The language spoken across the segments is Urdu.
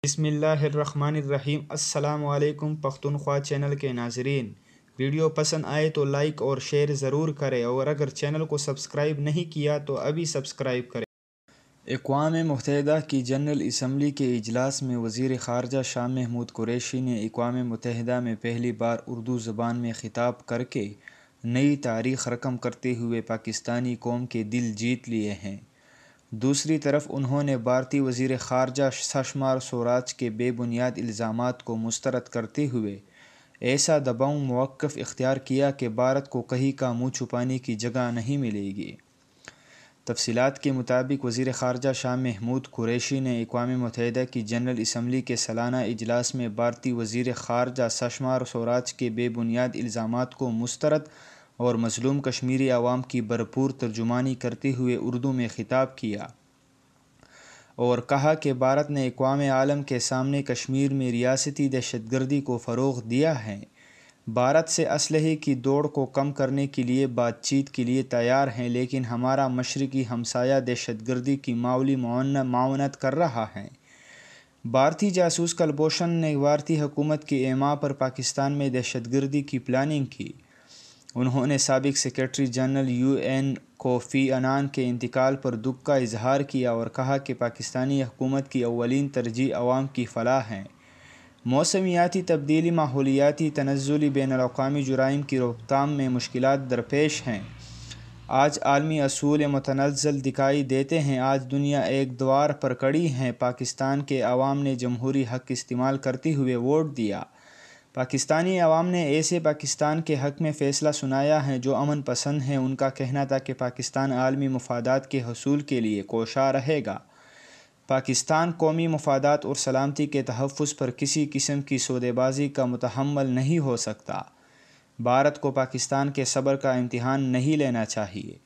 بسم اللہ الرحمن الرحیم۔ السلام علیکم پختونخوا چینل کے ناظرین، ویڈیو پسند آئے تو لائک اور شیئر ضرور کریں، اور اگر چینل کو سبسکرائب نہیں کیا تو ابھی سبسکرائب کریں۔ اقوام متحدہ کی جنرل اسمبلی کے اجلاس میں وزیر خارجہ شاہ محمود قریشی نے اقوام متحدہ میں پہلی بار اردو زبان میں خطاب کرکے نئی تاریخ رقم کرتے ہوئے پاکستانی قوم کے دل جیت لیے ہیں۔ دوسری طرف انہوں نے بھارتی وزیر خارجہ سشما سوراج کے بے بنیاد الزامات کو مسترد کرتے ہوئے ایسا دباؤ موقف اختیار کیا کہ بھارت کو کہیں کا منہ چھپانے کی جگہ نہیں ملے گی۔ تفصیلات کے مطابق وزیر خارجہ شاہ محمود قریشی نے اقوام متحدہ کی جنرل اسمبلی کے سالانہ اجلاس میں بھارتی وزیر خارجہ سشما سوراج کے بے بنیاد الزامات کو مسترد اور مظلوم کشمیری عوام کی بھرپور ترجمانی کرتے ہوئے اردو میں خطاب کیا اور کہا کہ بھارت نے اقوام عالم کے سامنے کشمیر میں ریاستی دہشت گردی کو فروغ دیا ہے۔ بھارت سے اسلحے کی دوڑ کو کم کرنے کے لیے بات چیت کے لیے تیار ہیں، لیکن ہمارا مشرقی ہمسایہ دہشت گردی کی معمولی معاونت کر رہا ہے۔ بھارتی جاسوس کلبھوشن نے بھارتی حکومت کے ایما پر پاکستان میں دہشت گردی کی پلاننگ کی۔ انہوں نے سابق secretary general UN Kofi Annan کے انتقال پر دکھ کا اظہار کیا اور کہا کہ پاکستانی حکومت کی اولین ترجیح عوام کی فلاح ہے۔ موسمیاتی تبدیلی، ماحولیاتی تنزل، بین الاقوامی جرائم کی روک تھام میں مشکلات درپیش ہیں۔ آج عالمی اصول متنزل دکھائی دیتے ہیں۔ آج دنیا ایک دوار پر کھڑی ہے۔ پاکستان کے عوام نے جمہوری حق استعمال کرتے ہوئے ووٹ دیا۔ پاکستانی عوام نے ایسے پاکستان کے حق میں فیصلہ سنایا ہے جو امن پسند ہے۔ ان کا کہنا تھا کہ پاکستان عالمی مفادات کے حصول کے لیے کوشاں رہے گا۔ پاکستان قومی مفادات اور سلامتی کے تحفظ پر کسی قسم کی سودے بازی کا متحمل نہیں ہو سکتا۔ بھارت کو پاکستان کے صبر کا امتحان نہیں لینا چاہیے۔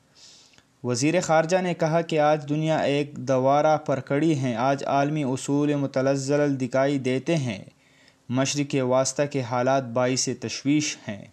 وزیر خارجہ نے کہا کہ آج دنیا ایک دوارہ پر کھڑی ہے۔ آج عالمی اصول متزلزل دکھائی دیتے ہیں۔ مشرق وسطیٰ کے حالات باعث تشویش ہیں۔